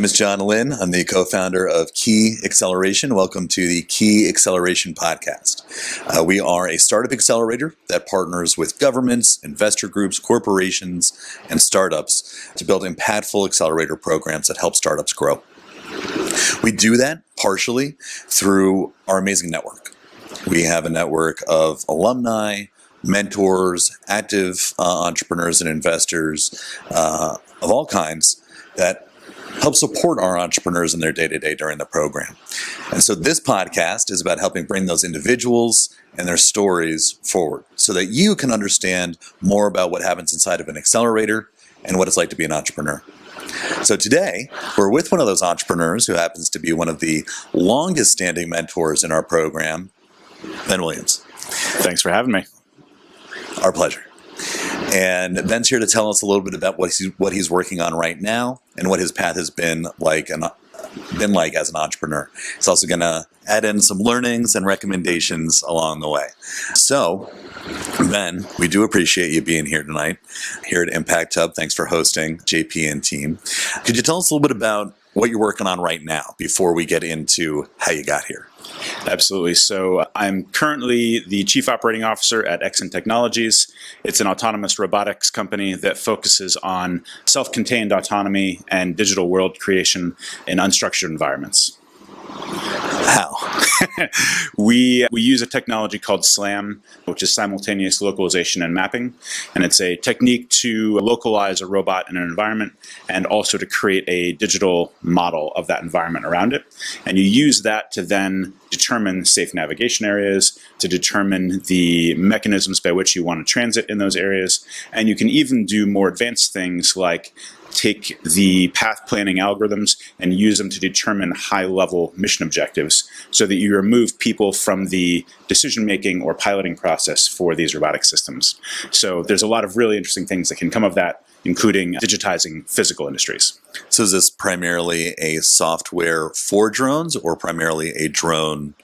name is John Lynn. I'm the co-founder of Quay Acceleration. Welcome to the Quay Acceleration Podcast. We are a startup accelerator that partners with governments, investor groups, corporations, and startups to build impactful accelerator programs that help startups grow. We do that partially through our amazing network. We have a network of alumni, mentors, active entrepreneurs and investors of all kinds that help support our entrepreneurs in their day-to-day during the program. And so this podcast is about helping bring those individuals and their stories forward so that you can understand more about what happens inside of an accelerator and what it's like to be an entrepreneur. So today, we're with one of those entrepreneurs who happens to be one of the longest-standing mentors in our program, Ben Williams. Thanks for having me. Our pleasure. And Ben's here to tell us a little bit about what he's working on right now and what his path has been like as an entrepreneur. He's also going to add in some learnings and recommendations along the way. So, Ben, we do appreciate you being here tonight, here at Impact Hub. Thanks for hosting, JP and team. Could you tell us a little bit about what you're working on right now before we get into how you got here? Absolutely. So I'm currently the Chief Operating Officer at Exyn Technologies. It's an autonomous robotics company that focuses on self-contained autonomy and digital world creation in unstructured environments. How? We use a technology called SLAM, which is simultaneous localization and mapping. And it's a technique to localize a robot in an environment and also to create a digital model of that environment around it. And you use that to then determine safe navigation areas, to determine the mechanisms by which you want to transit in those areas. And you can even do more advanced things like take the path planning algorithms and use them to determine high-level mission objectives so that you remove people from the decision-making or piloting process for these robotic systems. So there's a lot of really interesting things that can come of that, including digitizing physical industries. So is this primarily a software for drones or primarily a drone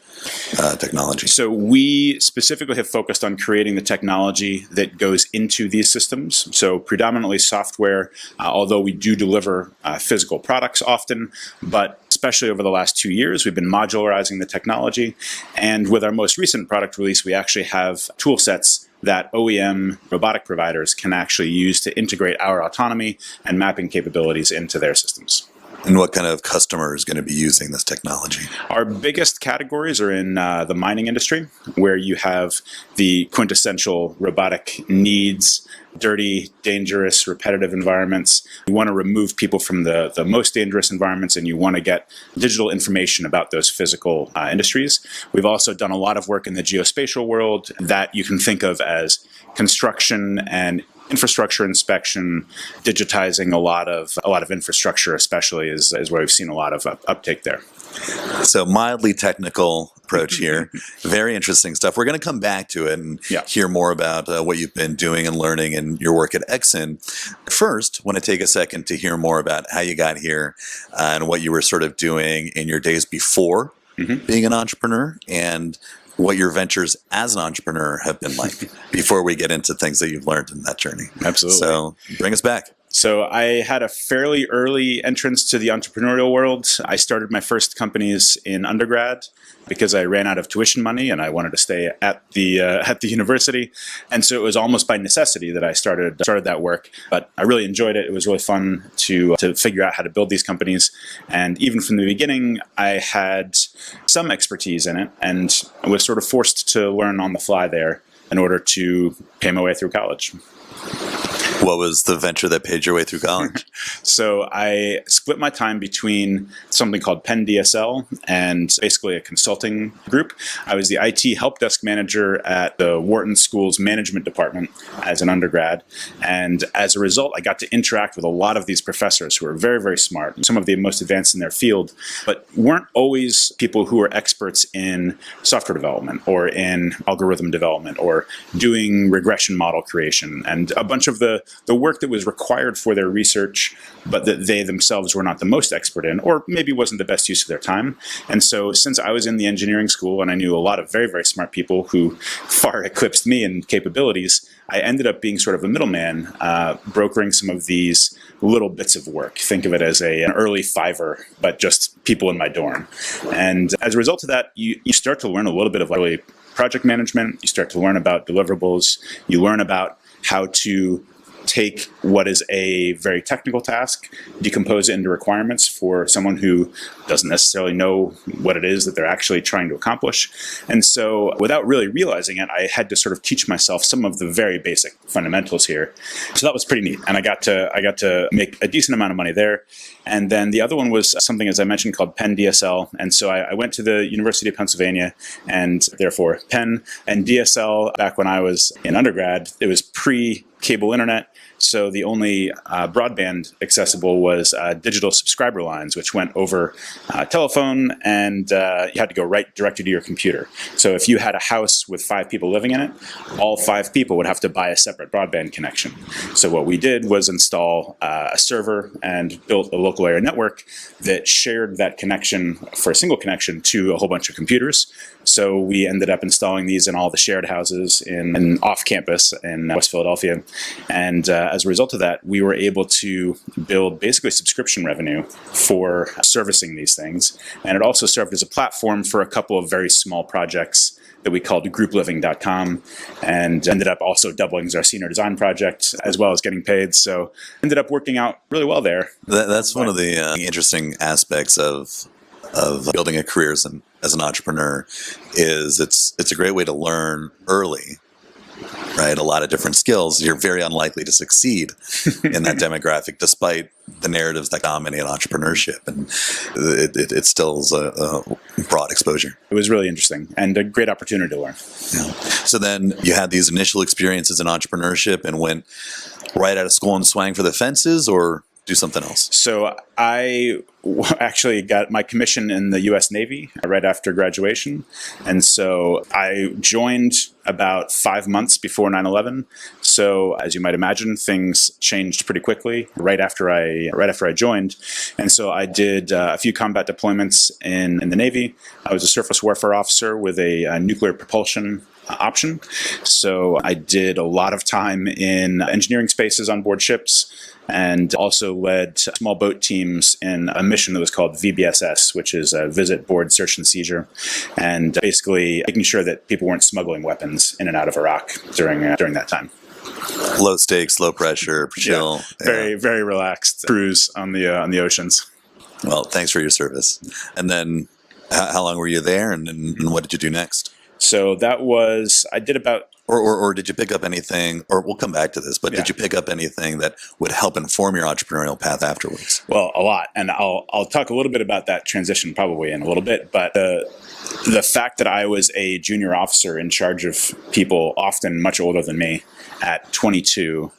technology? So we specifically have focused on creating the technology that goes into these systems. So predominantly software, although we do deliver physical products often, but especially over the last 2 years, we've been modularizing the technology. And with our most recent product release, we actually have tool sets that OEM robotic providers can actually use to integrate our autonomy and mapping capabilities into their systems. And what kind of customer is going to be using this technology? Our biggest categories are in the mining industry, where you have the quintessential robotic needs, dirty, dangerous, repetitive environments. You want to remove people from the most dangerous environments, and you want to get digital information about those physical industries. We've also done a lot of work in the geospatial world that you can think of as construction and infrastructure inspection, digitizing a lot of infrastructure, especially is where we've seen a lot of uptake there. So mildly technical approach here. Very interesting stuff. We're going to come back to it and hear more about what you've been doing and learning in your work at Exyn. First, I want to take a second to hear more about how you got here and what you were sort of doing in your days before being an entrepreneur and what your ventures as an entrepreneur have been like before we get into things that you've learned in that journey. Absolutely. So bring us back. So I had a fairly early entrance to the entrepreneurial world. I started my first companies in undergrad because I ran out of tuition money and I wanted to stay at the university. And so it was almost by necessity that I started that work. But I really enjoyed it. It was really fun to figure out how to build these companies. And even from the beginning, I had some expertise in it and I was sort of forced to learn on the fly there in order to pay my way through college. What was the venture that paid your way through college? So I split my time between something called Penn DSL and basically a consulting group. I was the IT help desk manager at the Wharton School's management department as an undergrad. And as a result, I got to interact with a lot of these professors who were very, very smart, some of the most advanced in their field, but weren't always people who were experts in software development or in algorithm development or doing regression model creation. And a bunch of the the work that was required for their research, but that they themselves were not the most expert in, or maybe wasn't the best use of their time. And so since I was in the engineering school and I knew a lot of very, very smart people who far eclipsed me in capabilities, I ended up being sort of a middleman, brokering some of these little bits of work. Think of it as an early Fiverr, but just people in my dorm. And as a result of that, you start to learn a little bit of early project management. You start to learn about deliverables. You learn about how to take what is a very technical task, decompose it into requirements for someone who doesn't necessarily know what it is that they're actually trying to accomplish. And so without really realizing it, I had to sort of teach myself some of the very basic fundamentals here. So that was pretty neat. And I got to make a decent amount of money there. And then the other one was something, as I mentioned, called Penn DSL. And so I went to the University of Pennsylvania, and therefore Penn and DSL, back when I was in undergrad, it was pre-cable internet. So the only broadband accessible was digital subscriber lines, which went over telephone, and you had to go right directly to your computer. So if you had a house with 5 people living in it, all 5 people would have to buy a separate broadband connection. So what we did was install a server and built a local area network that shared that connection for a single connection to a whole bunch of computers. So we ended up installing these in all the shared houses in off campus in West Philadelphia. And as a result of that, we were able to build basically subscription revenue for servicing these things. And it also served as a platform for a couple of very small projects that we called groupliving.com, and ended up also doubling as our senior design project, as well as getting paid. So ended up working out really well there. That's one of the interesting aspects of building a career as an entrepreneur. Is it's a great way to learn early, right? A lot of different skills. You're very unlikely to succeed in that demographic, despite the narratives that dominate entrepreneurship, and it still is a broad exposure. It was really interesting and a great opportunity to learn. Yeah. So then you had these initial experiences in entrepreneurship and went right out of school and swang for the fences, or do something else? So I actually got my commission in the U.S. Navy right after graduation. And so I joined about 5 months before 9/11. So as you might imagine, things changed pretty quickly right after I joined. And so I did a few combat deployments in the Navy. I was a surface warfare officer with a nuclear propulsion option. So I did a lot of time in engineering spaces on board ships, and also led small boat teams in a mission that was called VBSS, which is a Visit, Board, Search, and Seizure, and basically making sure that people weren't smuggling weapons in and out of Iraq during that time. Low stakes, low pressure, chill. Yeah, very, very relaxed cruise on the oceans. Well, thanks for your service. And then how long were you there, and what did you do next? So I did about... Or did you pick up anything, or we'll come back to this, but did you pick up anything that would help inform your entrepreneurial path afterwards? Well, a lot. And I'll talk a little bit about that transition probably in a little bit. But the fact that I was a junior officer in charge of people often much older than me at 22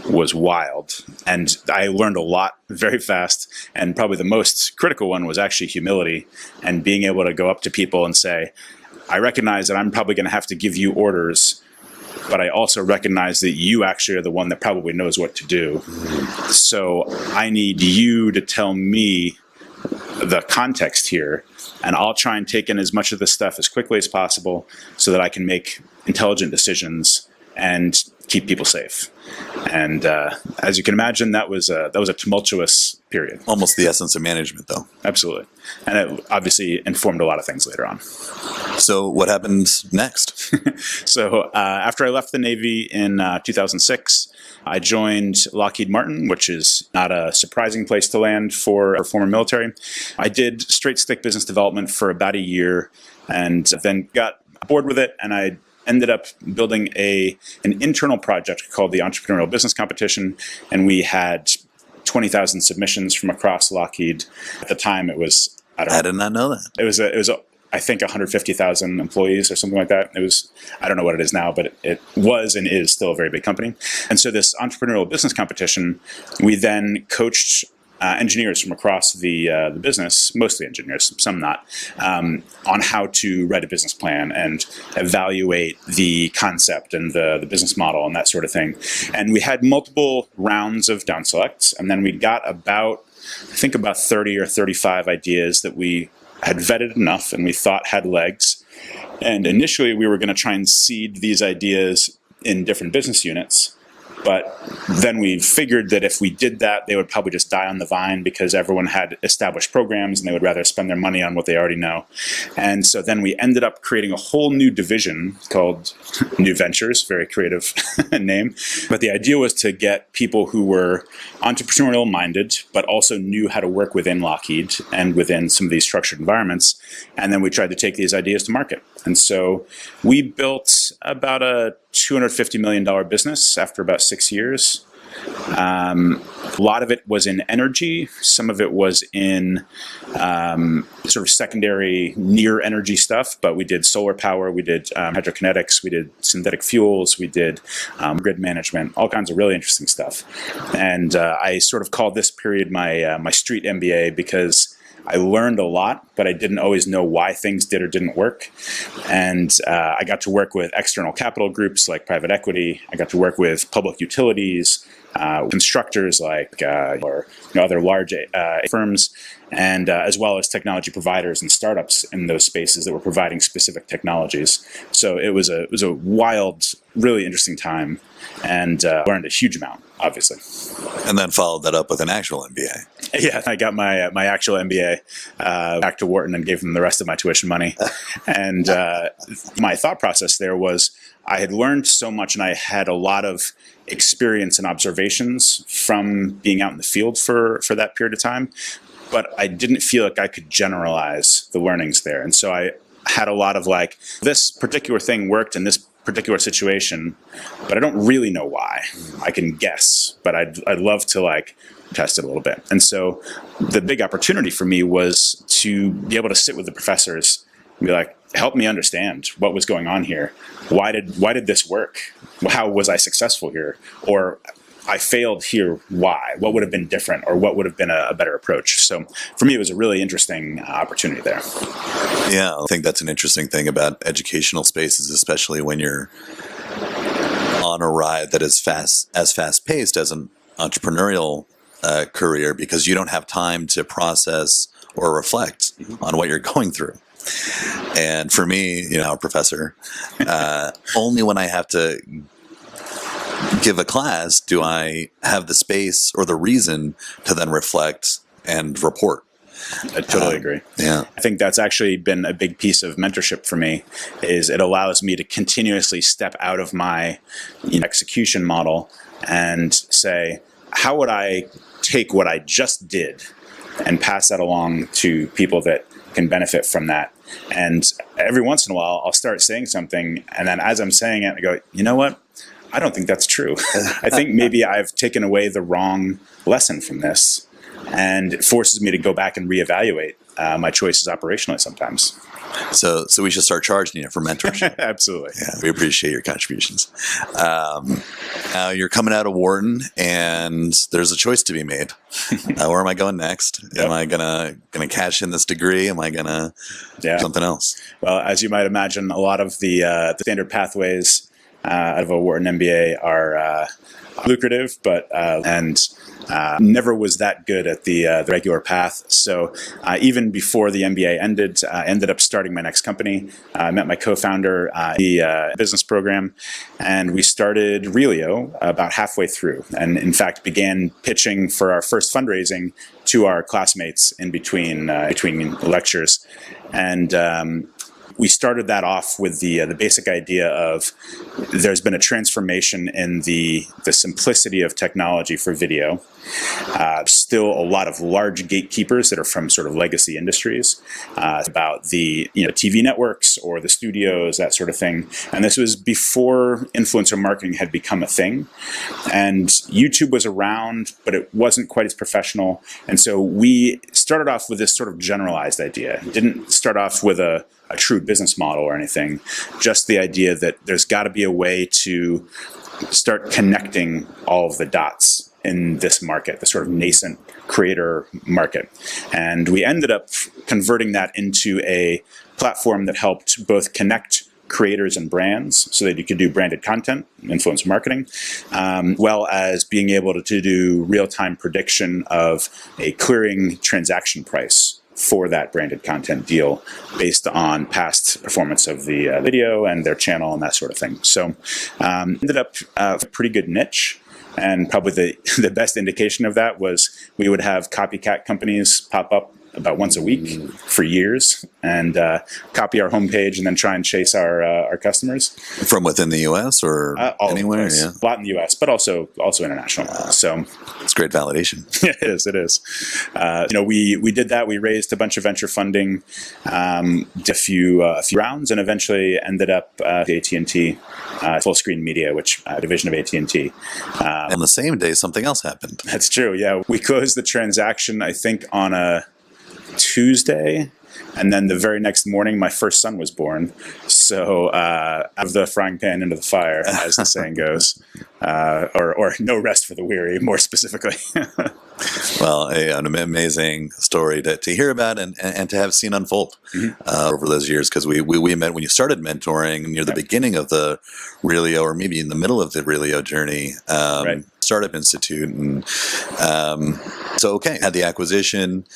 was wild. And I learned a lot very fast. And probably the most critical one was actually humility, and being able to go up to people and say, I recognize that I'm probably going to have to give you orders, but I also recognize that you actually are the one that probably knows what to do. So I need you to tell me the context here, and I'll try and take in as much of this stuff as quickly as possible so that I can make intelligent decisions and keep people safe. And as you can imagine, that was a tumultuous period. Almost the essence of management, though. Absolutely. And it obviously informed a lot of things later on. So what happened next? So after I left the Navy in 2006, I joined Lockheed Martin, which is not a surprising place to land for a former military. I did straight stick business development for about a year, and then got bored with it, and I ended up building an internal project called the Entrepreneurial Business Competition, and we had 20,000 submissions from across Lockheed. At the time, it was I did not know that. It was I think 150,000 employees or something like that. It was, I don't know what it is now, but it was and is still a very big company. And so this Entrepreneurial Business Competition, we then coached engineers from across the business, mostly engineers, some not, on how to write a business plan and evaluate the concept and the business model and that sort of thing. And we had multiple rounds of down selects, and then we got about 30 or 35 ideas that we had vetted enough and we thought had legs. And initially we were going to try and seed these ideas in different business units. But then we figured that if we did that, they would probably just die on the vine because everyone had established programs and they would rather spend their money on what they already know. And so then we ended up creating a whole new division called New Ventures, very creative name. But the idea was to get people who were entrepreneurial minded, but also knew how to work within Lockheed and within some of these structured environments. And then we tried to take these ideas to market. And so we built about a $250 million business after about 6 years. A lot of it was in energy. Some of it was in sort of secondary near energy stuff, but we did solar power, we did hydrokinetics, we did synthetic fuels, we did grid management, all kinds of really interesting stuff. And I sort of called this period my street MBA because I learned a lot, but I didn't always know why things did or didn't work. And I got to work with external capital groups like private equity. I got to work with public utilities, constructors like or other large firms, and as well as technology providers and startups in those spaces that were providing specific technologies. So it was a wild, really interesting time, and learned a huge amount, obviously. And then followed that up with an actual MBA. Yeah, I got my actual MBA back to Wharton and gave them the rest of my tuition money. And my thought process there was I had learned so much and I had a lot of experience and observations from being out in the field for that period of time, but I didn't feel like I could generalize the learnings there. And so I had a lot of like, this particular thing worked in this particular situation, but I don't really know why. I can guess, but I'd love to like test it a little bit. And so the big opportunity for me was to be able to sit with the professors and be like, help me understand what was going on here. Why did this work? How was I successful here? Or I failed here. Why? What would have been different, or what would have been a better approach? So for me, it was a really interesting opportunity there. Yeah, I think that's an interesting thing about educational spaces, especially when you're on a ride that is fast paced as an entrepreneurial career, because you don't have time to process or reflect on what you're going through. And for me, a professor, only when I have to give a class do I have the space or the reason to then reflect and report. I totally agree. Yeah. I think that's actually been a big piece of mentorship for me, is it allows me to continuously step out of my execution model and say, how would I take what I just did and pass that along to people that can benefit from that? And every once in a while, I'll start saying something, and then as I'm saying it, I go, you know what? I don't think that's true. I think maybe I've taken away the wrong lesson from this, and it forces me to go back and reevaluate my choices operationally sometimes. So we should start charging you for mentorship. Absolutely. Yeah, we appreciate your contributions. Now you're coming out of Wharton, and there's a choice to be made. Where am I going next? Yep. Am I gonna cash in this degree? Am I gonna do something else? Well, as you might imagine, a lot of the standard pathways out of a Wharton MBA are lucrative, but never was that good at the regular path. So even before the MBA ended, I ended up starting my next company. I met my co-founder, the business program, and we started Reelio about halfway through, and in fact began pitching for our first fundraising to our classmates in between lectures. And we started that off with the basic idea of there's been a transformation in the simplicity of technology for video. Still a lot of large gatekeepers that are from sort of legacy industries, about the TV networks or the studios, that sort of thing. And this was before influencer marketing had become a thing. And YouTube was around, but it wasn't quite as professional. And so we started off with this sort of generalized idea. It didn't start off with a true business model or anything, just the idea that there's got to be a way to start connecting all of the dots in this market, the sort of nascent creator market. And we ended up converting that into a platform that helped both connect creators and brands so that you could do branded content, influencer marketing, well as being able to do real-time prediction of a clearing transaction price for that branded content deal based on past performance of the video and their channel and that sort of thing. So ended up a pretty good niche. And probably the best indication of that was we would have copycat companies pop up about once a week for years and copy our homepage and then try and chase our customers. From within the U.S. or anywhere? Yeah. A lot in the U.S., but also international. So it's great validation. It is. We did that. We raised a bunch of venture funding, did a few rounds, and eventually ended up AT&T, Fullscreen Media, which division of AT&T. On the same day, something else happened. That's true. Yeah, we closed the transaction, I think, on a Tuesday, and then the very next morning my first son was born. So out of the frying pan into the fire, as the saying goes, or no rest for the weary, more specifically. Well, an amazing story to hear about and to have seen unfold over those years, because we met when you started mentoring near the beginning of the Reelio, or maybe in the middle of the Reelio journey, Startup Institute. And had the acquisition.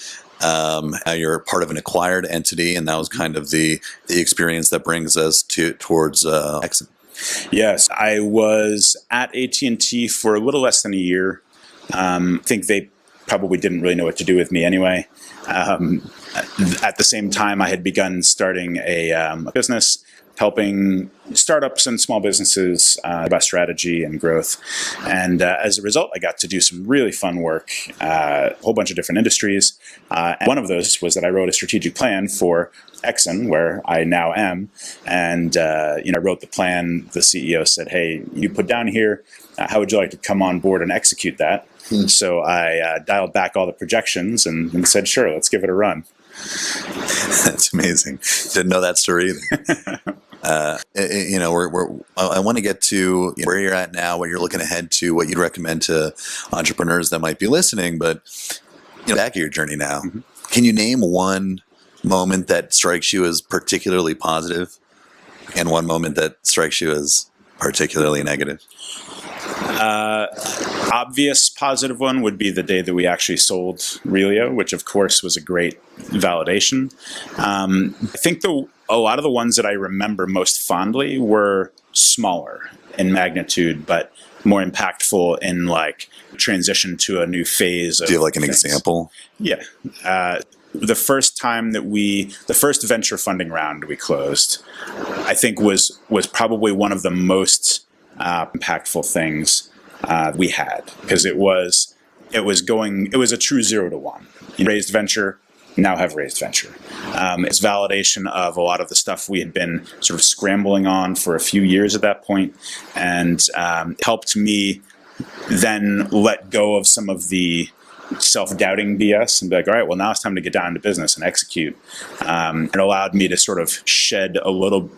Now you're part of an acquired entity, and that was kind of the experience that brings us towards Exyn. Yes, I was at AT&T for a little less than a year. I think they probably didn't really know what to do with me anyway. At the same time, I had begun starting a business, helping startups and small businesses about strategy and growth. And as a result, I got to do some really fun work, a whole bunch of different industries. And one of those was that I wrote a strategic plan for Exyn, where I now am. And I wrote the plan. The CEO said, "Hey, you put down here, how would you like to come on board and execute that?" So I dialed back all the projections and said, "Sure, let's give it a run." That's amazing. Didn't know that story either. I want to get to where you're at now, what you're looking ahead to, what you'd recommend to entrepreneurs that might be listening. But back of your journey now, can you name one moment that strikes you as particularly positive, and one moment that strikes you as particularly negative? Obvious positive one would be the day that we actually sold Reelio, which of course was a great validation. I think a lot of the ones that I remember most fondly were smaller in magnitude, but more impactful in transition to a new phase. Do you have an example? Yeah. The first venture funding round we closed, I think was probably one of the most impactful things we had, because it was a true 0 to 1. Raised venture, now have raised venture. It's validation of a lot of the stuff we had been sort of scrambling on for a few years at that point, and helped me then let go of some of the self-doubting BS and be like, all right, well, now it's time to get down to business and execute. It allowed me to sort of shed a little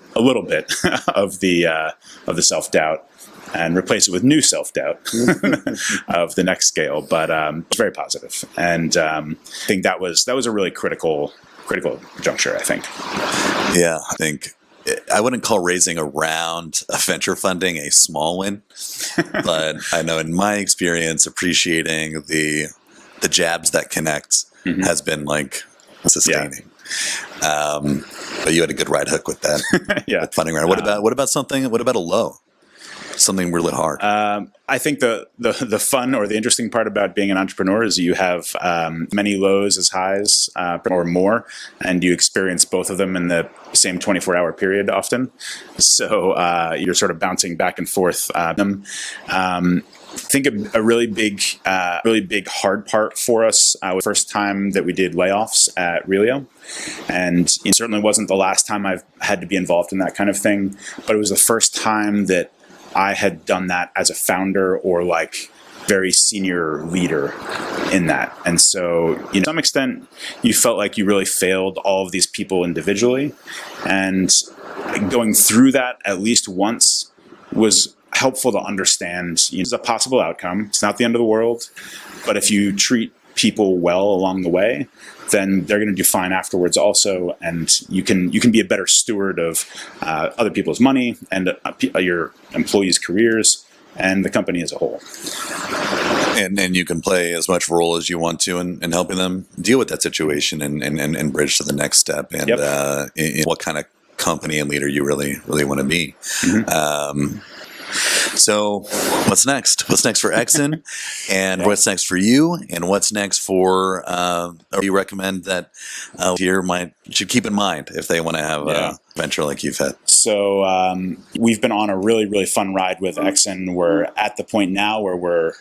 bit of the self-doubt and replace it with new self-doubt of the next scale. But it's very positive, and I think that was a really critical juncture, I think. Yeah, I think I wouldn't call raising a round of venture funding a small win, but I know in my experience, appreciating the jabs that connect has been sustaining. Yeah. But you had a good right hook with that. Yeah. With funding round. What about a low? Something really hard. I think the fun or the interesting part about being an entrepreneur is you have many lows as highs or more, and you experience both of them in the same 24-hour period often. So you're sort of bouncing back and forth them. I think a really big hard part for us was the first time that we did layoffs at Reelio. And it certainly wasn't the last time I've had to be involved in that kind of thing, but it was the first time that I had done that as a founder or very senior leader in that. And so, to some extent, you felt like you really failed all of these people individually. And going through that at least once was helpful to understand it's a possible outcome. It's not the end of the world. But if you treat people well along the way, then they're going to do fine afterwards also, and you can be a better steward of other people's money and your employees' careers and the company as a whole. And you can play as much role as you want to in helping them deal with that situation and bridge to the next step and in what kind of company and leader you really want to be. So what's next? What's next for Exyn, and what's next for you, and what's next for or you recommend that here should keep in mind if they want to have a venture like you've had? So we've been on a really, really fun ride with Exyn. We're at the point now where we're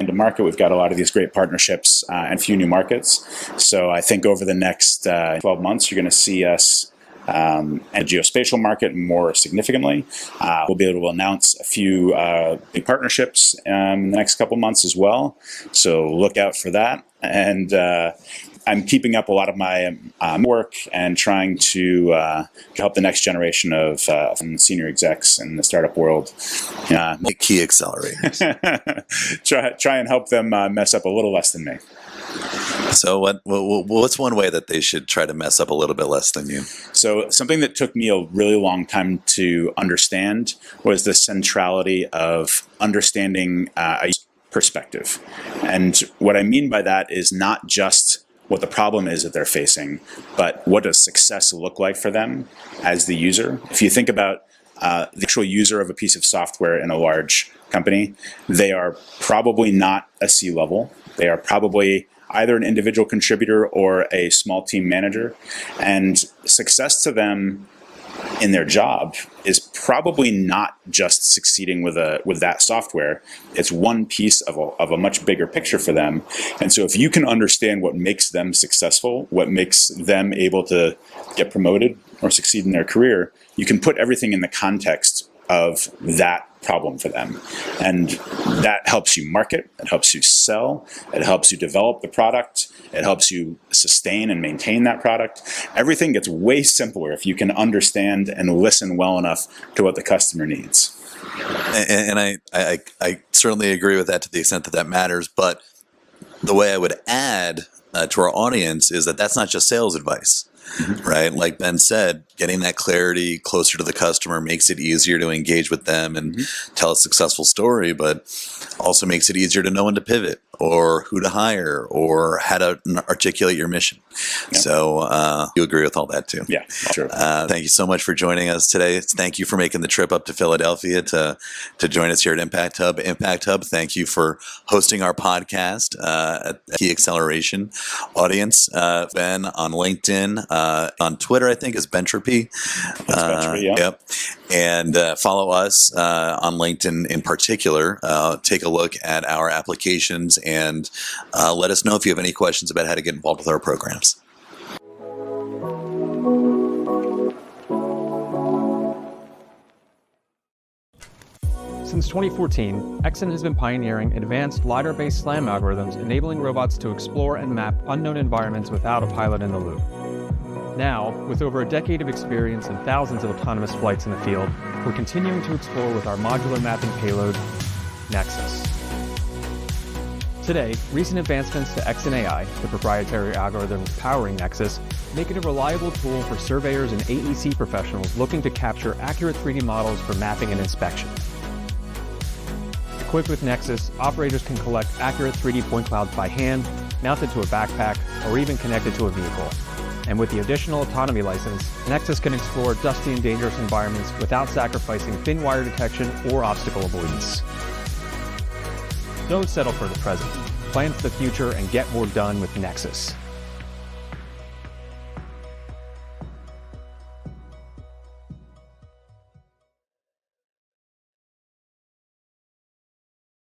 into market. We've got a lot of these great partnerships and a few new markets. So I think over the next 12 months, you're going to see us and geospatial market more significantly. We'll be able to announce a few big partnerships in the next couple months as well. So look out for that. And I'm keeping up a lot of my work and trying to help the next generation of senior execs in the startup world. Make Quay Accelerators. Try and help them mess up a little less than me. So what's one way that they should try to mess up a little bit less than you? So something that took me a really long time to understand was the centrality of understanding a perspective. And what I mean by that is not just what the problem is that they're facing, but what does success look like for them as the user? If you think about the actual user of a piece of software in a large company, they are probably not a C-level. They are probably either an individual contributor or a small team manager. And success to them in their job is probably not just succeeding with that software. It's one piece of a much bigger picture for them. And so if you can understand what makes them successful, what makes them able to get promoted or succeed in their career, you can put everything in the context of that problem for them. And that helps you market, it helps you sell, it helps you develop the product, it helps you sustain and maintain that product. Everything gets way simpler if you can understand and listen well enough to what the customer needs. And I certainly agree with that to the extent that that matters. But the way I would add to our audience is that that's not just sales advice. Right? Like Ben said, getting that clarity closer to the customer makes it easier to engage with them and tell a successful story, but also makes it easier to know when to pivot or who to hire or how to articulate your mission. Yeah. So you agree with all that too. Yeah, sure. Thank you so much for joining us today. Thank you for making the trip up to Philadelphia to join us here at Impact Hub. Impact Hub, thank you for hosting our podcast at Quay Acceleration. Audience, Ben on LinkedIn, on Twitter, I think is Bentropy. Yeah. Yep. And follow us on LinkedIn in particular. Take a look at our applications and let us know if you have any questions about how to get involved with our programs. Since 2014, Exyn has been pioneering advanced LiDAR-based SLAM algorithms enabling robots to explore and map unknown environments without a pilot in the loop. Now, with over a decade of experience and thousands of autonomous flights in the field, we're continuing to explore with our modular mapping payload, Nexus. Today, recent advancements to Exyn AI, the proprietary algorithm powering Nexus, make it a reliable tool for surveyors and AEC professionals looking to capture accurate 3D models for mapping and inspection. Equipped with Nexus, operators can collect accurate 3D point clouds by hand, mounted to a backpack, or even connected to a vehicle. And with the additional autonomy license, Nexus can explore dusty and dangerous environments without sacrificing thin wire detection or obstacle avoidance. Don't settle for the present. Plan for the future and get more done with Nexus.